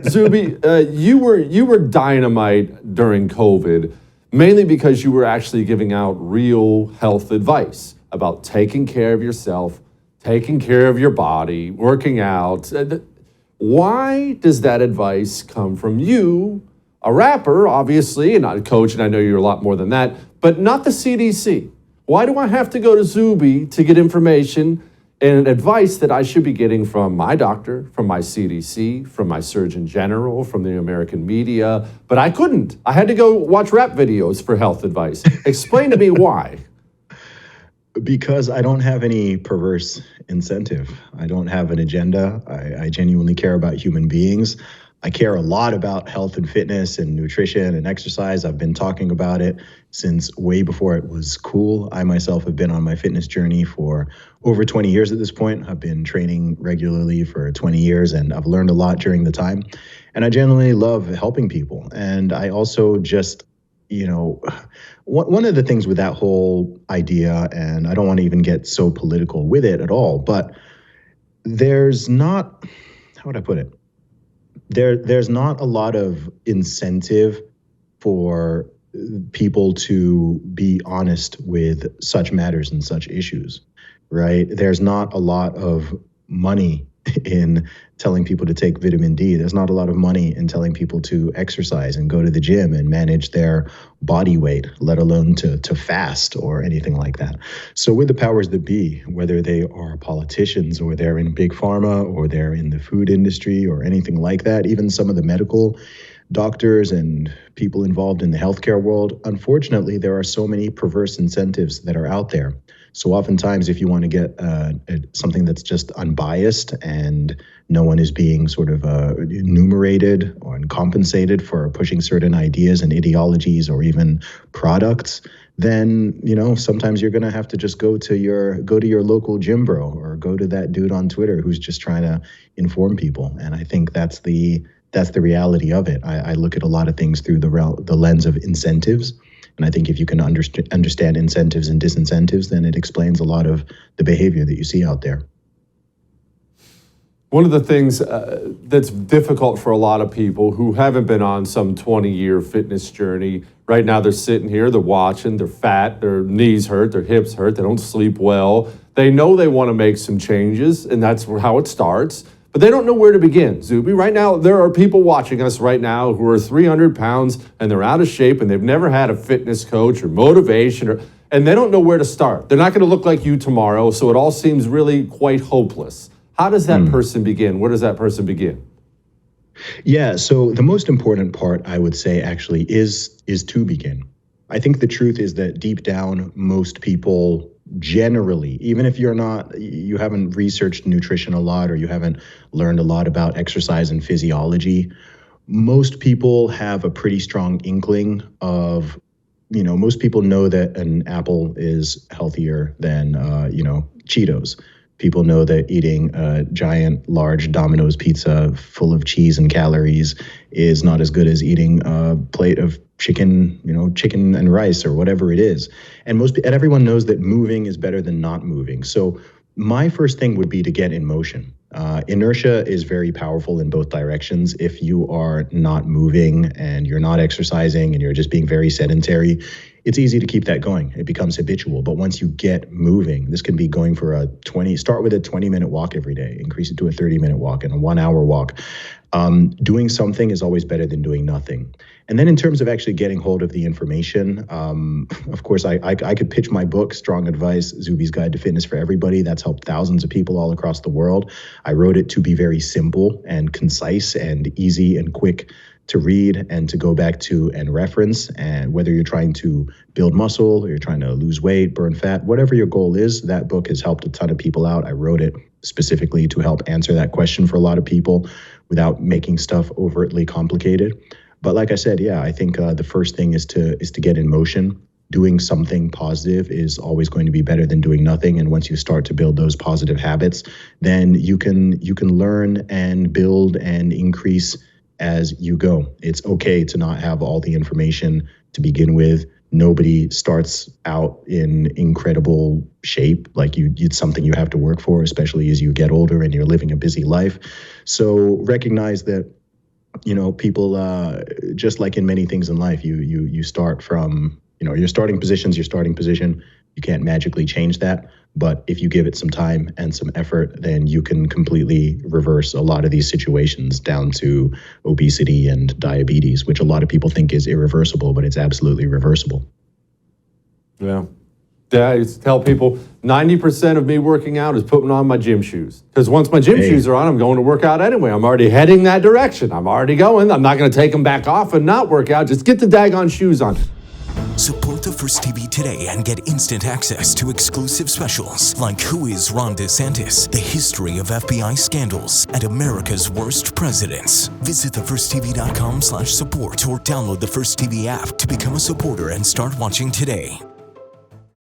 Zuby, you were dynamite during COVID, mainly because you were actually giving out real health advice about taking care of yourself, taking care of your body, working out. Why does that advice come from you, a rapper, obviously, and not a coach, and I know you're a lot more than that, but not the CDC? Why do I have to go to Zuby to get information and advice that I should be getting from my doctor, from my CDC, from my Surgeon General, from the American media? But I couldn't. I had to go watch rap videos for health advice. Explain to me why. Because I don't have any perverse incentive. I don't have an agenda. I genuinely care about human beings. I care a lot about health and fitness and nutrition and exercise. I've been talking about it since way before it was cool. I myself have been on my fitness journey for over 20 years at this point. I've been training regularly for 20 years and I've learned a lot during the time. And I genuinely love helping people. And I also just, one of the things with that whole idea, and I don't want to even get so political with it at all, but there's not, how would I put it? There's not a lot of incentive for people to be honest with such matters and such issues, right? There's not a lot of money in telling people to take vitamin D. There's not a lot of money in telling people to exercise and go to the gym and manage their body weight, let alone to fast or anything like that. So with the powers that be, whether they are politicians or they're in big pharma or they're in the food industry or anything like that, even some of the medical doctors and people involved in the healthcare world, unfortunately, there are so many perverse incentives that are out there. So oftentimes, if you want to get something that's just unbiased and no one is being sort of enumerated or compensated for pushing certain ideas and ideologies or even products, then sometimes you're going to have to just go to your local gym bro or go to that dude on Twitter who's just trying to inform people. And I think that's the reality of it. I look at a lot of things through the lens of incentives. And I think if you can understand incentives and disincentives, then it explains a lot of the behavior that you see out there. One of the things that's difficult for a lot of people who haven't been on some 20-year fitness journey, right now they're sitting here, they're watching, they're fat, their knees hurt, their hips hurt, they don't sleep well. They know they want to make some changes, and that's how it starts. But they don't know where to begin, Zuby. Right now, there are people watching us right now who are 300 pounds and they're out of shape and they've never had a fitness coach or motivation, and they don't know where to start. They're not going to look like you tomorrow, so it all seems really quite hopeless. How does that person begin? Where does that person begin? Yeah, so the most important part, I would say, actually, is to begin. I think the truth is that deep down, most people generally, even if you haven't researched nutrition a lot or you haven't learned a lot about exercise and physiology, most people have a pretty strong inkling of, most people know that an apple is healthier than, Cheetos. People know that eating a giant, large Domino's pizza full of cheese and calories is not as good as eating a plate of chicken and rice or whatever it is. And everyone knows that moving is better than not moving. So my first thing would be to get in motion. Inertia is very powerful in both directions. If you are not moving and you're not exercising and you're just being very sedentary, it's easy to keep that going. It becomes habitual. But once you get moving, this can be going for start with a 20-minute walk every day, increase it to a 30-minute walk and a 1-hour walk. Doing something is always better than doing nothing. And then in terms of actually getting hold of the information, of course, I could pitch my book, Strong Advice, Zuby's Guide to Fitness for Everybody. That's helped thousands of people all across the world. I wrote it to be very simple and concise and easy and quick to read and to go back to and reference. And whether you're trying to build muscle or you're trying to lose weight, burn fat, whatever your goal is, that book has helped a ton of people out. I wrote it specifically to help answer that question for a lot of people without making stuff overtly complicated. But like I said, yeah, I think the first thing is to get in motion. Doing something positive is always going to be better than doing nothing. And once you start to build those positive habits, then you can learn and build and increase as you go. It's okay to not have all the information to begin with. Nobody starts out in incredible shape. It's something you have to work for, especially as you get older and you're living a busy life. So recognize that People, just like in many things in life, you start from, your starting position's your starting position. You can't magically change that. But if you give it some time and some effort, then you can completely reverse a lot of these situations down to obesity and diabetes, which a lot of people think is irreversible, but it's absolutely reversible. Yeah. Yeah, I used to tell people 90% of me working out is putting on my gym shoes. Because once my gym shoes are on, I'm going to work out anyway. I'm already heading that direction. I'm already going. I'm not going to take them back off and not work out. Just get the daggone shoes on. Support the First TV today and get instant access to exclusive specials like Who is Ron DeSantis, the history of FBI scandals, and America's worst presidents. Visit thefirsttv.com/support or download the First TV app to become a supporter and start watching today.